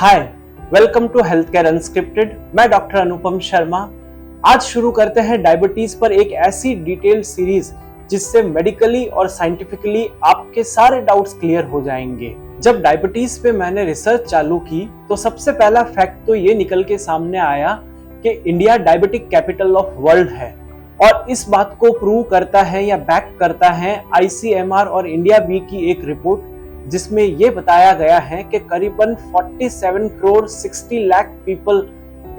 Hi, welcome to health care unscripted. मैं doctor Anupam Sharma. आज शुरू करते हैं डायबिटीज पर एक ऐसी डिटेल्ड सीरीज जिससे मेडिकली और साइंटिफिकली आपके सारे डाउट्स क्लियर हो जाएंगे। जब डायबिटीज पे मैंने रिसर्च चालू की तो सबसे पहला फैक्ट तो ये निकल के सामने आया कि India diabetic capital of world है, और इस बात को प्रूव करता है या बैक करता है ICMR और इंडिया बी की एक रिपोर्ट, जिसमें यह बताया गया है कि करीबन 47 करोड़ 60 लाख पीपल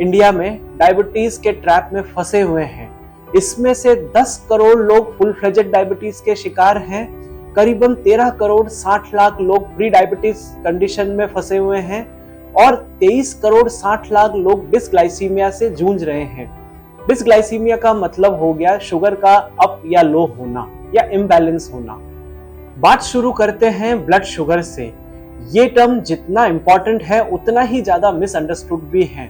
इंडिया में डायबिटीज के ट्रैप में फंसे हुए हैं। इसमें से 10 करोड़ लोग फुल फ्लेजेड डायबिटीज के शिकार हैं, करीबन 13 करोड़ 60 लाख लोग प्री डायबिटीज कंडीशन में फंसे हुए हैं और 23 करोड़ 60 लाख लोग डिसग्लाइसीमिया से जूझ रहे हैं। डिसग्लाइसीमिया का मतलब हो गया शुगर का अप या लो होना या इम्बैलेंस होना। बात शुरू करते हैं ब्लड शुगर से। ये टर्म जितना इंपॉर्टेंट है उतना ही ज्यादा मिसअंडरस्टूड भी है।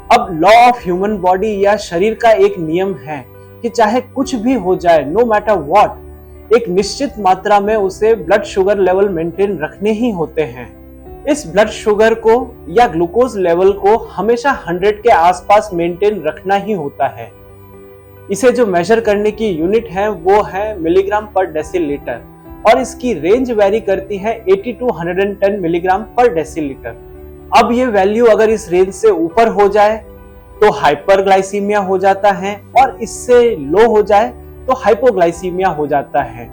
अब लॉ ऑफ ह्यूमन बॉडी या शरीर का एक नियम है कि चाहे कुछ भी हो जाए, नो मैटर व्हाट, एक निश्चित मात्रा में उसे ब्लड शुगर लेवल मेंटेन रखने ही होते हैं। इस ब्लड शुगर को या ग्लूकोज लेवल को हमेशा 100 के आसपास मेंटेन रखना ही होता है। इसे जो मेजर करने की यूनिट है वो है मिलीग्राम पर डेसीलीटर, और इसकी रेंज वेरी करती है 80 to 110 मिलीग्राम पर डेसीलीटर। अब ये वैल्यू अगर इस रेंज से ऊपर हो जाए तो हाइपरग्लाइसीमिया हो जाता है, और इससे लो हो जाए तो हाइपोग्लाइसीमिया हो जाता है।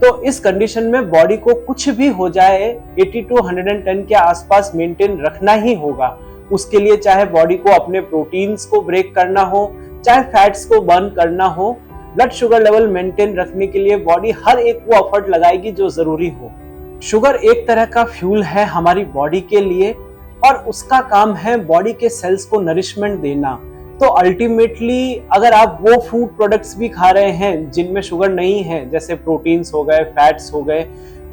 तो इस कंडीशन में बॉडी को कुछ भी हो जाए 80 to 110 के आसपास मेंटेन रखना ही होगा। उसके लिए चाहे बॉडी को अपने प्रोटीन्स को ब्रेक करना हो, चाहे फैट्स को बर्न करना हो, ब्लड शुगर लेवल मेंटेन रखने के लिए बॉडी हर एक वो एफर्ट लगाएगी जो जरूरी हो। शुगर एक तरह का फ्यूल है हमारी बॉडी के लिए, और उसका काम है बॉडी के सेल्स को नरिशमेंट देना। तो अल्टीमेटली अगर आप वो फूड प्रोडक्ट्स भी खा रहे हैं जिनमें शुगर नहीं है, जैसे प्रोटीन्स हो गए, फैट्स हो गए,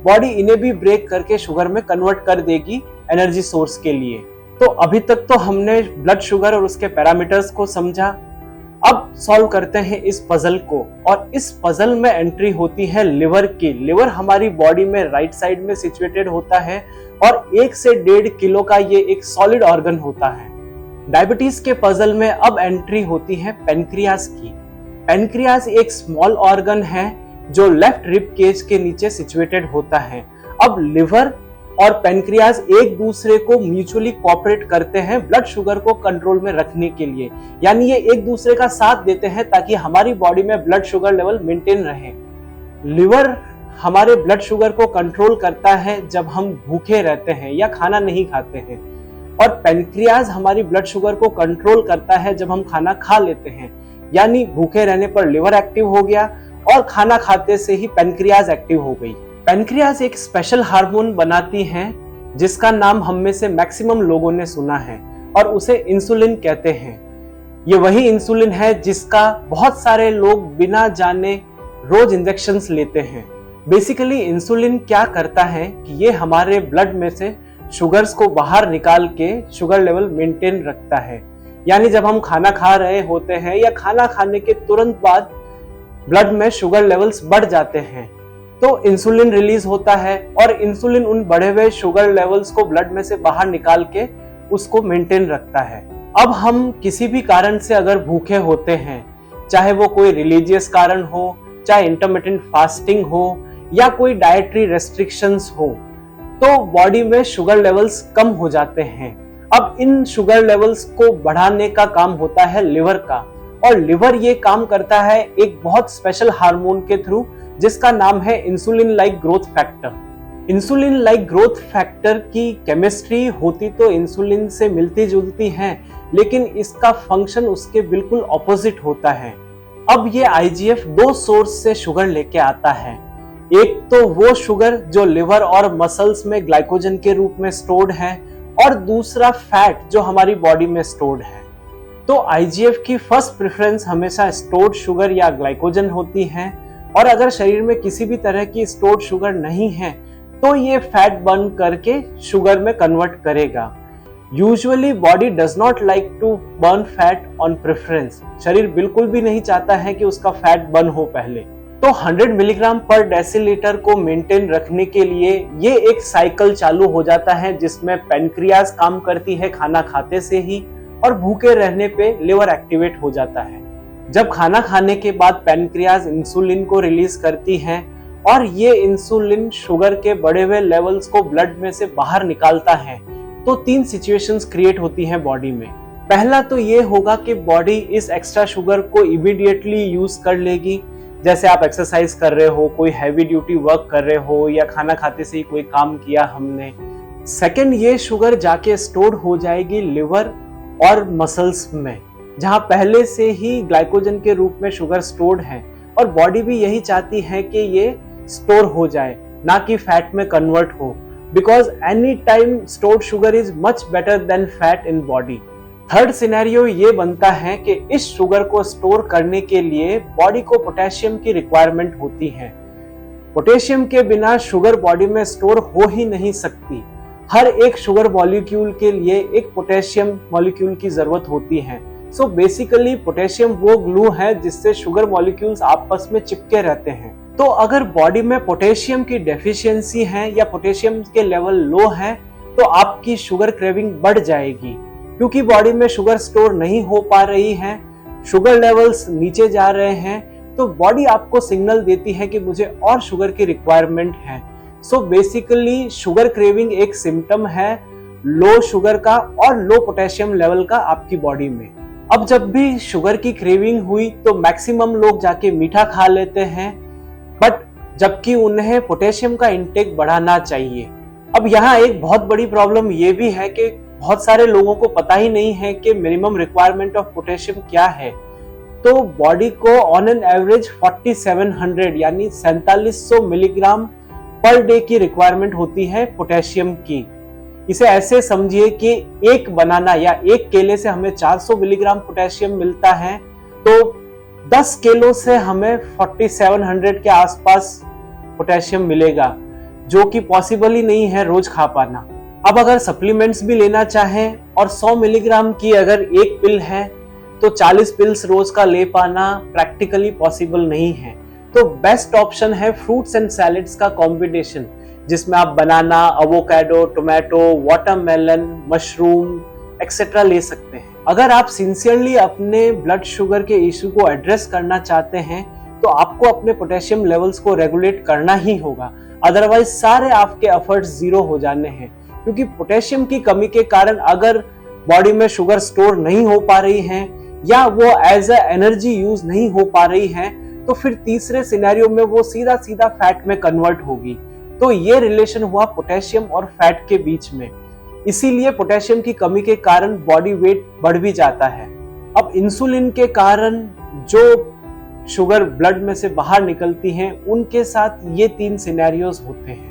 बॉडी इन्हें भी ब्रेक करके शुगर में कन्वर्ट कर देगी एनर्जी सोर्स के लिए। तो अभी तक तो हमने ब्लड शुगर और उसके पैरामीटर्स को समझा। अब सॉल्व करते हैं इस पजल को, और इस पजल में एंट्री होती है लिवर की। लिवर हमारी बॉडी में राइट साइड में सिचुएटेड होता है और 1 से 1.5 किलो का ये एक सॉलिड ऑर्गन होता है। डायबिटीज के पजल में अब एंट्री होती है पेनक्रियाज की। पेनक्रियाज एक स्मॉल ऑर्गन है जो लेफ्ट रिब केज के नीचे सिचुएटेड होता है। अब लिवर और पेनक्रियाज एक दूसरे को म्यूचुअली कोऑपरेट करते हैं ब्लड शुगर को कंट्रोल में रखने के लिए, यानी ये एक दूसरे का साथ देते हैं ताकि हमारी बॉडी में ब्लड शुगर लेवल मेंटेन रहे। लिवर हमारे ब्लड शुगर को कंट्रोल करता है जब हम भूखे रहते हैं या खाना नहीं खाते हैं, और पेनक्रियाज हमारी ब्लड शुगर को कंट्रोल करता है जब हम खाना खा लेते हैं। यानी भूखे रहने पर लिवर एक्टिव हो गया और खाना खाते से ही पेनक्रियाज एक्टिव हो गई। पेनक्रियाज एक स्पेशल हार्मोन बनाती है जिसका नाम हम में से मैक्सिमम लोगों ने सुना है, और उसे इंसुलिन कहते हैं। ये वही इंसुलिन है जिसका बहुत सारे लोग बिना जाने रोज इंजेक्शंस लेते हैं। बेसिकली इंसुलिन क्या करता है कि ये हमारे ब्लड में से शुगर्स को बाहर निकाल के शुगर लेवल मेंटेन रखता है। यानी जब हम खाना खा रहे होते हैं या खाना खाने के तुरंत बाद ब्लड में शुगर लेवल्स बढ़ जाते हैं तो इंसुलिन रिलीज होता है, और इंसुलिन उन बढ़े हुए शुगर लेवल्स को ब्लड में से बाहर निकाल के उसको मेंटेन रखता है। अब हम किसी भी कारण से अगर भूखे होते हैं, चाहे वो कोई रिलीजियस कारण हो, चाहे इंटरमिटेंट फास्टिंग हो या कोई डाइटरी रेस्ट्रिक्शंस हो, तो बॉडी में शुगर लेवल्स कम हो जाते हैं। अब इन शुगर लेवल्स को बढ़ाने का काम होता है लिवर का, और लिवर ये काम करता है एक बहुत स्पेशल हार्मोन के थ्रू जिसका नाम है insulin like growth factor. Insulin like growth factor की केमिस्ट्री होती तो इंसुलिन से मिलती जुलती है, लेकिन इसका फंक्शन उसके बिल्कुल ऑपोजिट होता है। अब ये IGF 2 सोर्स से शुगर लेके आता है। एक तो वो शुगर जो लिवर और मसल्स में ग्लाइकोजन के रूप में स्टोर्ड है, और दूसरा फैट जो हमारी बॉडी में स्टोर्ड है। तो IGF की फर्स्ट प्रेफरेंस हमेशा स्टोर्ड शुगर या ग्लाइकोजन होती है, और अगर शरीर में किसी भी तरह की स्टोर्ड शुगर नहीं है तो ये फैट बर्न करके शुगर में कन्वर्ट करेगा। Usually body does not like to burn fat on preference. शरीर बिल्कुल भी नहीं चाहता है कि उसका फैट बर्न हो पहले। तो 100 मिलीग्राम पर डेसीलीटर को मेंटेन रखने के लिए ये एक साइकिल चालू हो जाता है जिसमें पैनक्रियाज काम करती है खाना खाते से ही, और भूखे रहने पे लिवर एक्टिवेट हो जाता है। जब खाना खाने के बाद पैनक्रियाज इंसुलिन को रिलीज करती है और ये इंसुलिन शुगर के बढ़े हुए लेवल्स को ब्लड में से बाहर निकालता है, तो 3 सिचुएशंस क्रिएट होती हैं बॉडी में। पहला तो ये होगा कि बॉडी इस एक्स्ट्रा शुगर को इमीडिएटली यूज कर लेगी, जैसे आप एक्सरसाइज कर रहे हो, कोई हैवी ड्यूटी वर्क कर रहे हो, या खाना खाते से ही कोई काम किया हमने। सेकंड, ये शुगर जाके स्टोर हो जाएगी लिवर और मसल्स में, जहां पहले से ही ग्लाइकोजन के रूप में शुगर स्टोर्ड है, और बॉडी भी यही चाहती है कि ये स्टोर हो जाए, ना कि फैट में कन्वर्ट हो, because any time stored sugar is much better than fat in body. Third scenario ये बनता है कि इस शुगर को स्टोर करने के लिए बॉडी को पोटेशियम की रिक्वायरमेंट होती है। पोटेशियम के बिना शुगर बॉडी में स्टोर हो ही नहीं सकती। हर एक शुगर मॉलिक्यूल के लिए एक पोटेशियम मॉलिक्यूल की जरूरत होती है। सो बेसिकली पोटेशियम वो ग्लू है जिससे शुगर मॉलिक्यूल्स आपस में चिपके रहते हैं। तो अगर बॉडी में पोटेशियम की डेफिशिएंसी है या पोटेशियम के लेवल लो है, तो आपकी शुगर क्रेविंग बढ़ जाएगी, क्योंकि बॉडी में शुगर स्टोर नहीं हो पा रही है, शुगर लेवल्स नीचे जा रहे हैं, तो बॉडी आपको सिग्नल देती है कि मुझे और शुगर की रिक्वायरमेंट है। सो बेसिकली शुगर क्रेविंग एक सिम्टम है लो शुगर का और लो पोटेशियम लेवल का आपकी बॉडी में। अब जब भी शुगर की क्रेविंग हुई तो मैक्सिमम लोग जाके मीठा खा लेते हैं, बट जबकि उन्हें पोटेशियम का इंटेक बढ़ाना चाहिए। अब यहाँ एक बहुत बड़ी प्रॉब्लम ये भी है कि बहुत सारे लोगों को पता ही नहीं है कि मिनिमम रिक्वायरमेंट ऑफ पोटेशियम क्या है। तो बॉडी को ऑन एन एवरेज 4700 यानी 4700 मिलीग्राम पर डे की रिक्वायरमेंट होती है पोटेशियम की। इसे ऐसे समझिए कि एक बनाना या एक केले से हमें 400 मिलीग्राम पोटेशियम मिलता है, तो 10 किलो से हमें 4700 के आसपास पोटेशियम मिलेगा, जो कि पॉसिबल ही नहीं है रोज खा पाना। अब अगर सप्लीमेंट्स भी लेना चाहें और 100 मिलीग्राम की अगर एक पिल है, तो 40 पिल्स रोज का ले पाना प्रैक्टिकली पॉसिबल नहीं है। तो बेस्ट ऑप्शन है फ्रूट्स एंड सैलेड्स का कॉम्बिनेशन, जिसमें आप banana, avocado, tomato, watermelon, mushroom etcetera ले सकते हैं। अगर आप सिंसियरली अपने ब्लड शुगर के इशू को एड्रेस करना चाहते हैं, तो आपको अपने पोटेशियम लेवल्स को रेगुलेट करना ही होगा, अदरवाइज सारे आपके एफर्ट्स जीरो हो जाने हैं। क्योंकि पोटेशियम की कमी के कारण अगर बॉडी में शुगर स्टोर नहीं हो पा रही है या वो एज अ एनर्जी यूज नहीं हो पा रही है, तो फिर तीसरे सिनेरियो में वो सीधा सीधा फैट में कन्वर्ट होगी। तो ये रिलेशन हुआ पोटेशियम और फैट के बीच में। इसीलिए पोटेशियम की कमी के कारण बॉडी वेट बढ़ भी जाता है। अब इंसुलिन के कारण जो शुगर ब्लड में से बाहर निकलती है, उनके साथ ये 3 सिनेरियोज होते हैं।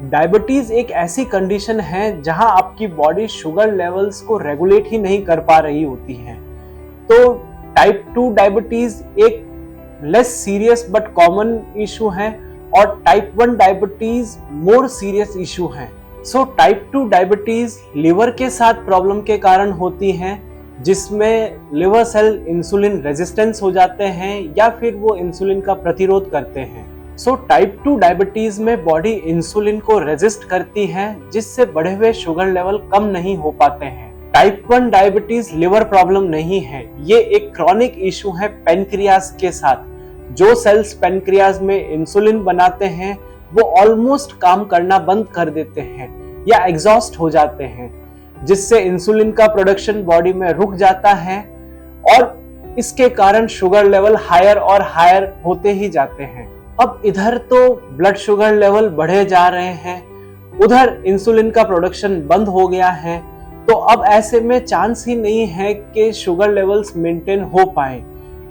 डायबिटीज एक ऐसी कंडीशन है जहां आपकी बॉडी शुगर लेवल्स को रेगुलेट ही नहीं कर पा रही होती है। तो टाइप 2 डायबिटीज एक less serious but common issue है, और type 1 diabetes more serious issue है। सो टाइप 2 डायबिटीज लिवर के साथ प्रॉब्लम के कारण होती है, जिसमें लिवर सेल इंसुलिन रेजिस्टेंस हो जाते हैं या फिर वो इंसुलिन का प्रतिरोध करते हैं। सो टाइप 2 डायबिटीज में बॉडी इंसुलिन को रेजिस्ट करती है, जिससे बढ़े हुए शुगर लेवल कम नहीं हो पाते हैं। टाइप 1 डायबिटीज लिवर प्रॉब्लम नहीं है, ये एक क्रॉनिक इशू है पेनक्रियाज के साथ। जो सेल्स पेनक्रियाज में इंसुलिन बनाते हैं वो ऑलमोस्ट काम करना बंद कर देते हैं या एग्जॉस्ट हो जाते हैं, जिससे इंसुलिन का प्रोडक्शन बॉडी में रुक जाता है, और इसके कारण शुगर लेवल हायर और हायर होते ही जाते हैं। अब इधर तो ब्लड शुगर लेवल बढ़े जा रहे हैं, उधर इंसुलिन का प्रोडक्शन बंद हो गया है, तो अब ऐसे में चांस ही नहीं है कि शुगर लेवल्स मेंटेन हो पाए।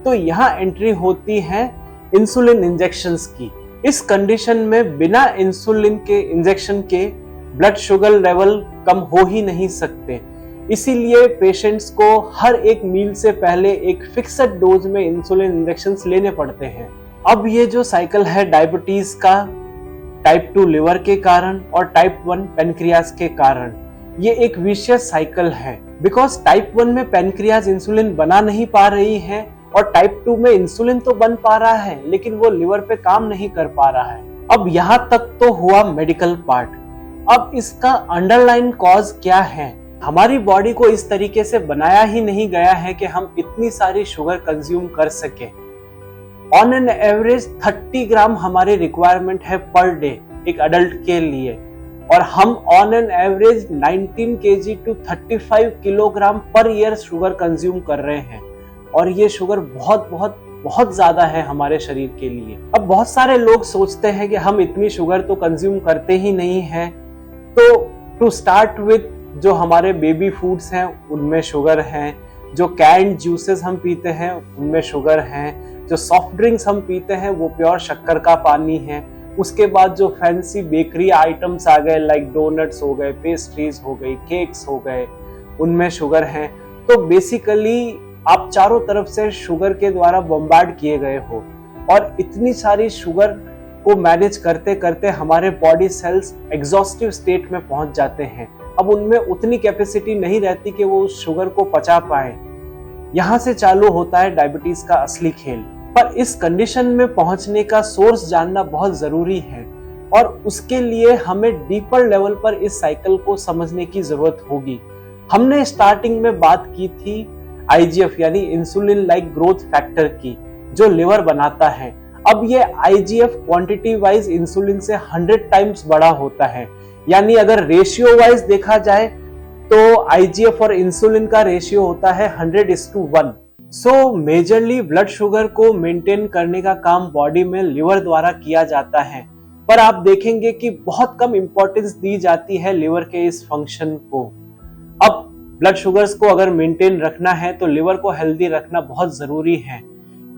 तो यहाँ एंट्री होती है इंसुलिन इंजेक्शंस की। इस कंडीशन में बिना इंसुलिन के इंजेक्शन के ब्लड शुगर लेवल कम हो ही नहीं सकते। इसीलिए पेशेंट्स को हर एक मील से पहले एक फिक्स्ड डोज में इंसुलिन इंजेक्शंस लेने पड़ते हैं। अब ये जो साइकिल है डायबिटीज का, टाइप 2 लिवर के कारण और टाइप 1 पेनक्रियाज के कारण, ये एक विशियस साइकिल है। बिकॉज टाइप 1 में पेनक्रियाज इंसुलिन बना नहीं पा रही है और टाइप 2 में इंसुलिन तो बन पा रहा है लेकिन वो लिवर पे काम नहीं कर पा रहा है। अब यहाँ तक तो हुआ मेडिकल पार्ट। अब इसका अंडरलाइन कॉज क्या है? हमारी बॉडी को इस तरीके से बनाया ही नहीं गया है कि हम इतनी सारी शुगर कंज्यूम कर सके। ऑन एन एवरेज 30 ग्राम हमारी रिक्वायरमेंट है पर डे एक अडल्ट के लिए, और हम on an average 19 kg to 35 kilogram पर ईयर शुगर कंज्यूम कर रहे हैं, और ये शुगर बहुत बहुत बहुत ज्यादा है हमारे शरीर के लिए। अब बहुत सारे लोग सोचते हैं कि हम इतनी शुगर तो कंज्यूम करते ही नहीं हैं, तो टू स्टार्ट विथ जो हमारे बेबी फूड्स हैं उनमें शुगर है, जो कैंड जूसेस हम पीते हैं उनमें शुगर है, जो सॉफ्ट ड्रिंक्स हम पीते हैं वो प्योर शक्कर का पानी है, उसके बाद जो फैंसी बेकरी आइटम्स आ गए लाइक डोनट्स हो गए, पेस्ट्रीज हो गई, केक्स हो गए, उनमें शुगर है। तो बेसिकली आप चारों तरफ से शुगर के द्वारा बम्बार्ड किए गए हो, और इतनी सारी शुगर को मैनेज करते करते हमारे बॉडी सेल्स एग्जॉस्टिव स्टेट में पहुंच जाते हैं। अब उनमें उतनी कैपेसिटी नहीं रहती कि वो उस शुगर को पचा पाए। यहाँ से चालू होता है डायबिटीज का असली खेल। पर इस कंडीशन में पहुंचने का सोर्स जानना बहुत जरूरी है, और उसके लिए हमें डीपर लेवल पर इस साइकिल को समझने की जरूरत होगी। हमने स्टार्टिंग में बात की थी IGF यानी इंसुलिन लाइक ग्रोथ फैक्टर की, जो लिवर बनाता है। अब ये IGF क्वांटिटी वाइज इंसुलिन से 100 टाइम्स बड़ा होता है, यानी अगर रेशियो वाइज देखा जाए तो IGF और इंसुलिन का रेशियो होता है 100:1। सो मेजरली ब्लड शुगर को मेंटेन करने का काम बॉडी में लिवर द्वारा किया जाता है, पर आप देखेंगे कि बहुत कम इंपॉर्टेंस दी जाती है लिवर के इस फंक्शन को। अब ब्लड शुगर्स को अगर मेंटेन रखना है तो लिवर को हेल्दी रखना बहुत जरूरी है,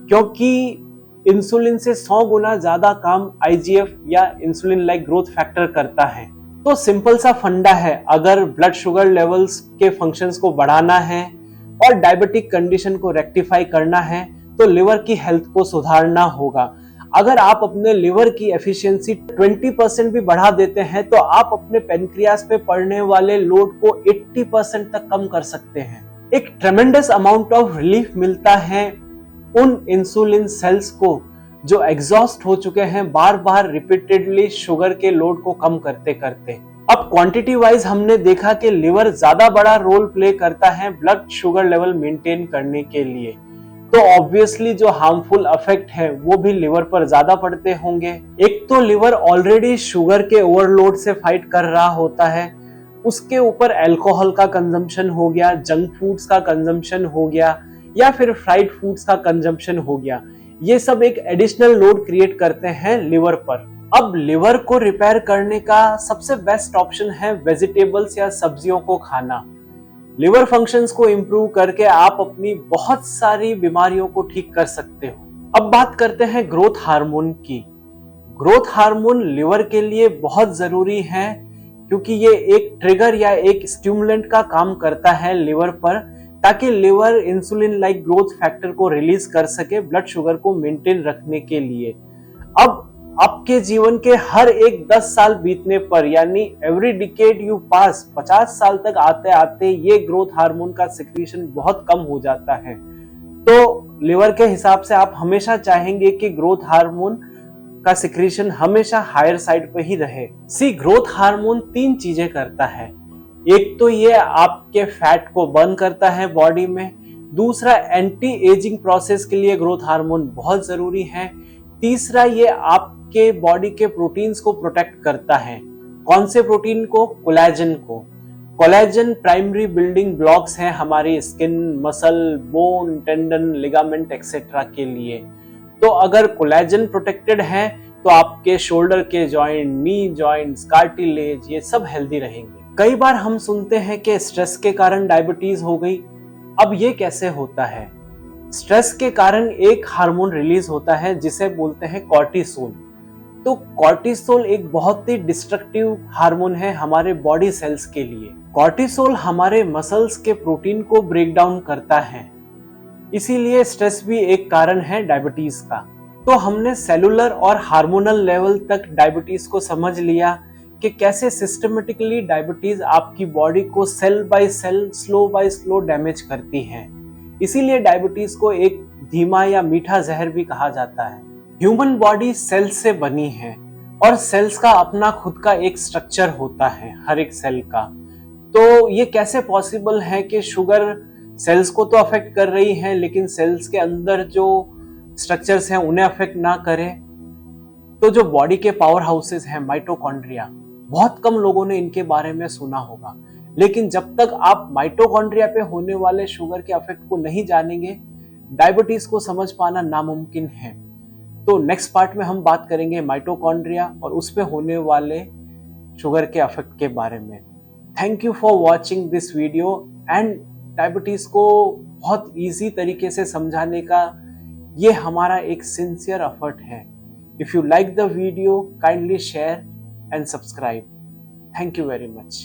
क्योंकि इंसुलिन से 100 गुना ज्यादा काम IGF या इंसुलिन लाइक ग्रोथ फैक्टर करता है। तो सिंपल सा फंडा है, अगर ब्लड शुगर लेवल्स के फंक्शंस को बढ़ाना है और डायबिटिक कंडीशन को रेक्टिफाई करना है तो लिवर की हेल्थ को सुधारना होगा। अगर आप अपने लिवर की एफिशिएंसी 20% भी बढ़ा देते हैं तो आप अपने पेनक्रियास पे पड़ने वाले लोड को 80% तक कम कर सकते हैं। एक ट्रेमेंडस अमाउंट ऑफ रिलीफ मिलता है उन इंसुलिन सेल्स को जो एग्जॉस्ट हो चुके हैं बार बार रिपीटेडली शुगर के लोड को कम करते करते। अब क्वांटिटी वाइज हमने देखा कि लिवर ज्यादा बड़ा रोल प्ले करता है ब्लड शुगर लेवल मेंटेन करने के लिए, तो ऑब्वियसली जो हार्मफुल इफेक्ट है वो भी लिवर पर ज्यादा पड़ते होंगे। एक तो लिवर ऑलरेडी शुगर के ओवरलोड से फाइट कर रहा होता है, उसके ऊपर अल्कोहल का कंजम्पशन हो गया, जंक फूड्स का कंजम्पशन हो गया, या फिर फ्राइड फूड्स का कंजम्पशन हो गया। ये सब एक एडिशनल लोड क्रिएट करते हैं लिवर पर। अब लिवर को रिपेयर करने का सबसे बेस्ट ऑप्शन है वेजिटेबल्स या सब्जियों को खाना। लिवर फंक्शंस को इंप्रूव करके आप अपनी बहुत सारी बीमारियों को ठीक कर सकते हो। अब बात करते हैं ग्रोथ हार्मोन की। ग्रोथ हार्मोन लिवर के लिए बहुत जरूरी है, क्योंकि ये एक ट्रिगर या एक स्टिमुलेंट का काम करता है लिवर पर, ताकि liver insulin like growth factor को रिलीज कर सके ब्लड शुगर को मेंटेन रखने के लिए। अब आपके जीवन के हर एक 10 साल बीतने पर, यानी एवरी डिकेड यू पास, 50 साल तक आते आते ये ग्रोथ हार्मोन का सिक्रीशन बहुत कम हो जाता है। तो लिवर के हिसाब से आप हमेशा चाहेंगे कि ग्रोथ हार्मोन का सिक्रीशन हमेशा हायर साइड पे ही रहे। ग्रोथ हार्मोन 3 चीजें करता है। एक तो ये आपके फैट को बर्न करता है बॉडी में, दूसरा एंटी एजिंग प्रोसेस के लिए ग्रोथ हार्मोन बहुत जरूरी है, तीसरा ये आपके बॉडी के प्रोटीन्स को प्रोटेक्ट करता है। कौन से प्रोटीन को? कोलेजन को। कोलेजन प्राइमरी बिल्डिंग ब्लॉक्स हैं हमारी skin, muscle, bone, tendon, ligament etcetera के लिए। तो अगर कोलेजन प्रोटेक्टेड है तो आपके शोल्डर के जॉइंट, नी जॉइंट्स, कार्टिलेज, ये सब हेल्दी रहेंगे। कई बार हम सुनते हैं कि स्ट्रेस के कारण डायबिटीज हो गई। अब ये कैसे होता है? स्ट्रेस के कारण एक हार्मोन रिलीज होता है जिसे बोलते हैं कॉर्टिसोल। तो कॉर्टिसोल एक बहुत ही डिस्ट्रक्टिव हार्मोन है हमारे बॉडी सेल्स के लिए। कॉर्टिसोल हमारे मसल्स के प्रोटीन को ब्रेक डाउन करता है, इसीलिए स्ट्रेस भी एक कारण है डायबिटीज का। तो हमने सेलुलर और हार्मोनल लेवल तक डायबिटीज को समझ लिया कि कैसे सिस्टमेटिकली डायबिटीज आपकी बॉडी को cell by cell, slow by slow damage करती है। इसीलिए डायबिटीज को एक धीमा या मीठा जहर भी कहा जाता है। ह्यूमन बॉडी सेल्स से बनी है और सेल्स का अपना खुद का एक स्ट्रक्चर होता है हर एक सेल का। तो ये कैसे पॉसिबल है कि शुगर सेल्स को तो अफेक्ट कर रही है लेकिन सेल्स के अंदर जो स्ट्रक्चर्स हैं उन्हें अफेक्ट ना करे? तो जो बॉडी के पावर हाउसेस हैं माइटोकॉन्ड्रिया, बहुत कम लोगों ने इनके बारे में सुना होगा। लेकिन जब तक आप माइटोकॉन्ड्रिया पे होने वाले शुगर के इफेक्ट को नहीं जानेंगे, डायबिटीज को समझ पाना नामुमकिन है। तो नेक्स्ट पार्ट में हम बात करेंगे माइटोकॉन्ड्रिया और उस पे होने वाले शुगर के इफेक्ट के बारे में। Thank you for watching this video and diabetes को बहुत इजी तरीके से समझाने का ये हमारा एक सिंसियर एफर्ट है। If you like the video, kindly share and subscribe. Thank you very much.